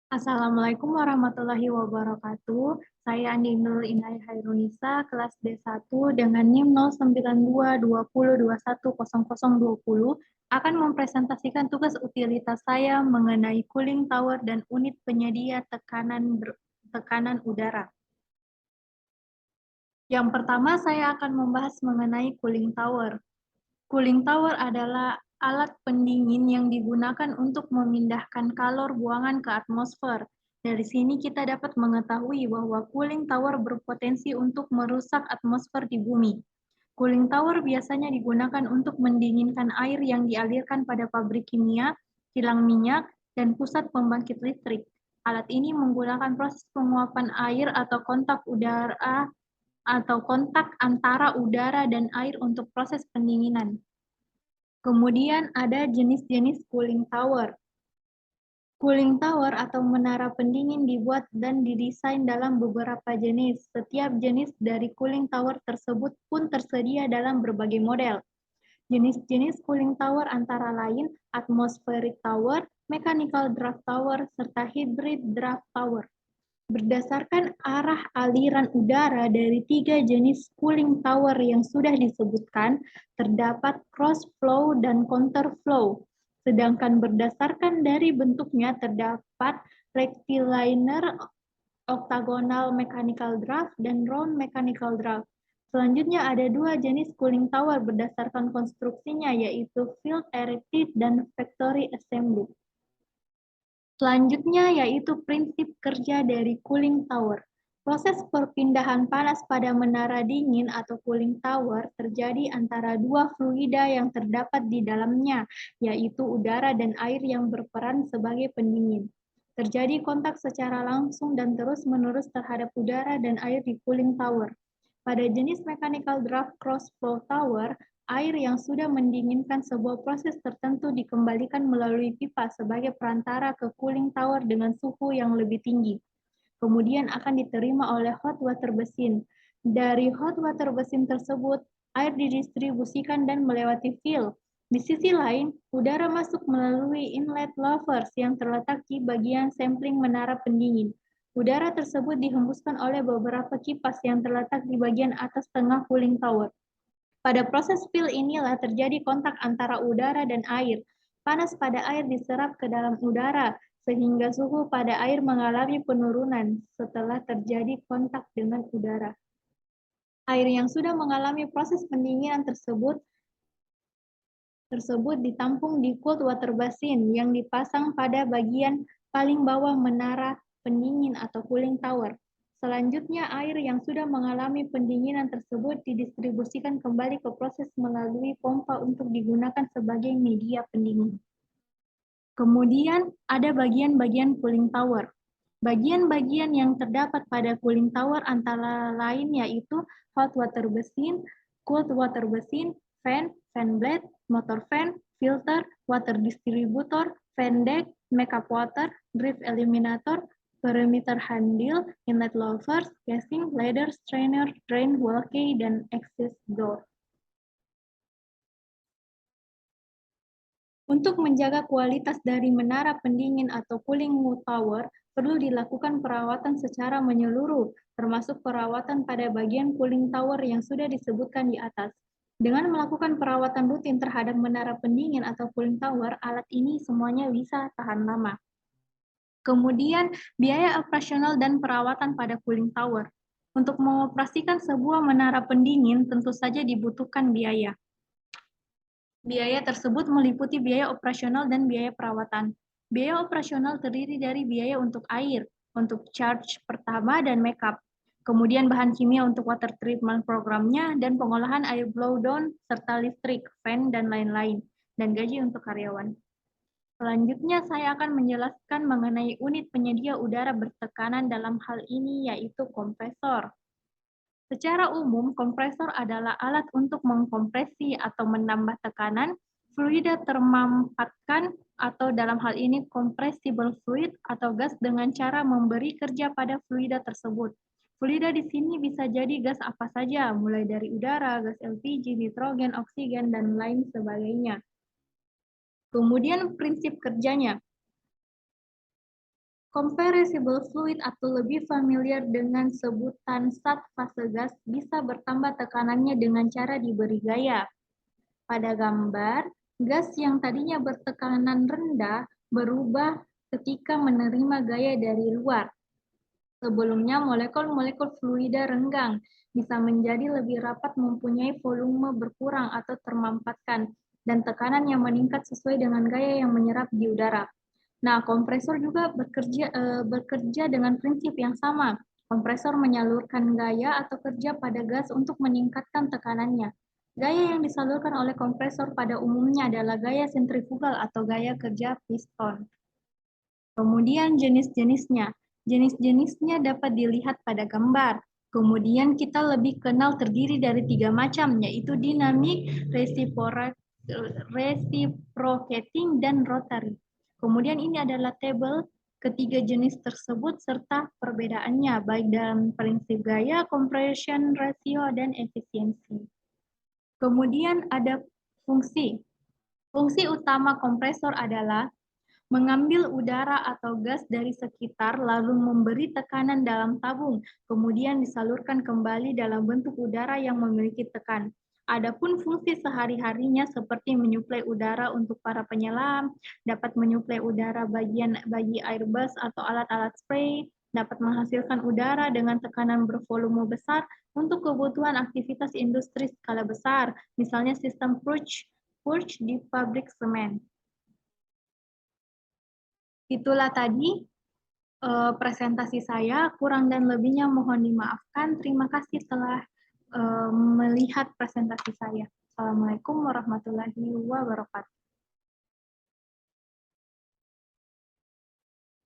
Assalamualaikum warahmatullahi wabarakatuh. Saya Andi Nurul Inayah Hairunisa, kelas D1 dengan NIM 09220210020 akan mempresentasikan tugas utilitas saya mengenai cooling tower dan unit penyedia tekanan udara. Yang pertama, saya akan membahas mengenai cooling tower. Cooling tower adalah alat pendingin yang digunakan untuk memindahkan kalor buangan ke atmosfer. Dari sini kita dapat mengetahui bahwa cooling tower berpotensi untuk merusak atmosfer di bumi. Cooling tower biasanya digunakan untuk mendinginkan air yang dialirkan pada pabrik kimia, kilang minyak, dan pusat pembangkit listrik. Alat ini menggunakan proses penguapan air atau kontak antara udara dan air untuk proses pendinginan. Kemudian ada jenis-jenis cooling tower. Cooling tower atau menara pendingin dibuat dan didesain dalam beberapa jenis. Setiap jenis dari cooling tower tersebut pun tersedia dalam berbagai model. Jenis-jenis cooling tower antara lain atmospheric tower, mechanical draft tower, serta hybrid draft tower. Berdasarkan arah aliran udara dari tiga jenis cooling tower yang sudah disebutkan, terdapat cross flow dan counter flow. Sedangkan berdasarkan dari bentuknya terdapat rectilinear, octagonal mechanical draft, dan round mechanical draft. Selanjutnya ada dua jenis cooling tower berdasarkan konstruksinya, yaitu field erected dan factory assembly. Selanjutnya yaitu prinsip kerja dari cooling tower. Proses perpindahan panas pada menara dingin atau cooling tower terjadi antara dua fluida yang terdapat di dalamnya, yaitu udara dan air yang berperan sebagai pendingin. Terjadi kontak secara langsung dan terus-menerus terhadap udara dan air di cooling tower. Pada jenis mechanical draft cross flow tower, air yang sudah mendinginkan sebuah proses tertentu dikembalikan melalui pipa sebagai perantara ke cooling tower dengan suhu yang lebih tinggi. Kemudian akan diterima oleh hot water basin. Dari hot water basin tersebut, air didistribusikan dan melewati fill. Di sisi lain, udara masuk melalui inlet louvers yang terletak di bagian sampling menara pendingin. Udara tersebut dihembuskan oleh beberapa kipas yang terletak di bagian atas tengah cooling tower. Pada proses fill inilah terjadi kontak antara udara dan air. Panas pada air diserap ke dalam udara, sehingga suhu pada air mengalami penurunan setelah terjadi kontak dengan udara. Air yang sudah mengalami proses pendinginan tersebut ditampung di cold water basin yang dipasang pada bagian paling bawah menara pendingin atau cooling tower. Selanjutnya, air yang sudah mengalami pendinginan tersebut didistribusikan kembali ke proses melalui pompa untuk digunakan sebagai media pendingin. Kemudian, ada bagian-bagian cooling tower. Bagian-bagian yang terdapat pada cooling tower antara lain yaitu hot water basin, cold water basin, fan blade, motor fan, filter, water distributor, fan deck, makeup water, drift eliminator, perimeter handle, inlet louvers, casing, ladder, strainer, drain, walkway, dan access door. Untuk menjaga kualitas dari menara pendingin atau cooling tower, perlu dilakukan perawatan secara menyeluruh, termasuk perawatan pada bagian cooling tower yang sudah disebutkan di atas. Dengan melakukan perawatan rutin terhadap menara pendingin atau cooling tower, alat ini semuanya bisa tahan lama. Kemudian, biaya operasional dan perawatan pada cooling tower. Untuk mengoperasikan sebuah menara pendingin, tentu saja dibutuhkan biaya. Biaya tersebut meliputi biaya operasional dan biaya perawatan. Biaya operasional terdiri dari biaya untuk air, untuk charge pertama dan makeup, kemudian bahan kimia untuk water treatment programnya, dan pengolahan air blow down, serta listrik, fan, dan lain-lain, dan gaji untuk karyawan. Selanjutnya, saya akan menjelaskan mengenai unit penyedia udara bertekanan dalam hal ini, yaitu kompresor. Secara umum, kompresor adalah alat untuk mengkompresi atau menambah tekanan fluida termampatkan atau dalam hal ini compressible fluid atau gas dengan cara memberi kerja pada fluida tersebut. Fluida di sini bisa jadi gas apa saja, mulai dari udara, gas LPG, nitrogen, oksigen, dan lain sebagainya. Kemudian prinsip kerjanya. Compressible fluid atau lebih familiar dengan sebutan saat fase gas bisa bertambah tekanannya dengan cara diberi gaya. Pada gambar, gas yang tadinya bertekanan rendah berubah ketika menerima gaya dari luar. Sebelumnya, molekul-molekul fluida renggang bisa menjadi lebih rapat, mempunyai volume berkurang atau termampatkan, dan tekanan yang meningkat sesuai dengan gaya yang menyerap di udara. Nah, kompresor juga bekerja dengan prinsip yang sama. Kompresor menyalurkan gaya atau kerja pada gas untuk meningkatkan tekanannya. Gaya yang disalurkan oleh kompresor pada umumnya adalah gaya sentrifugal atau gaya kerja piston. Kemudian jenis-jenisnya. Jenis-jenisnya dapat dilihat pada gambar. Kemudian kita lebih kenal terdiri dari 3 macam, yaitu dinamik, reciprocating, dan rotary. Kemudian ini adalah tabel ketiga jenis tersebut serta perbedaannya, baik dalam prinsip gaya, compression ratio, dan efisiensi. Kemudian ada fungsi. Fungsi utama kompresor adalah mengambil udara atau gas dari sekitar lalu memberi tekanan dalam tabung, kemudian disalurkan kembali dalam bentuk udara yang memiliki tekan. Adapun fungsi sehari-harinya seperti menyuplai udara untuk para penyelam, dapat menyuplai udara bagi airbus atau alat-alat spray, dapat menghasilkan udara dengan tekanan bervolume besar untuk kebutuhan aktivitas industri skala besar, misalnya sistem purge di pabrik semen. Itulah tadi presentasi saya, kurang dan lebihnya mohon dimaafkan. Terima kasih telah melihat presentasi saya. Assalamualaikum warahmatullahi wabarakatuh.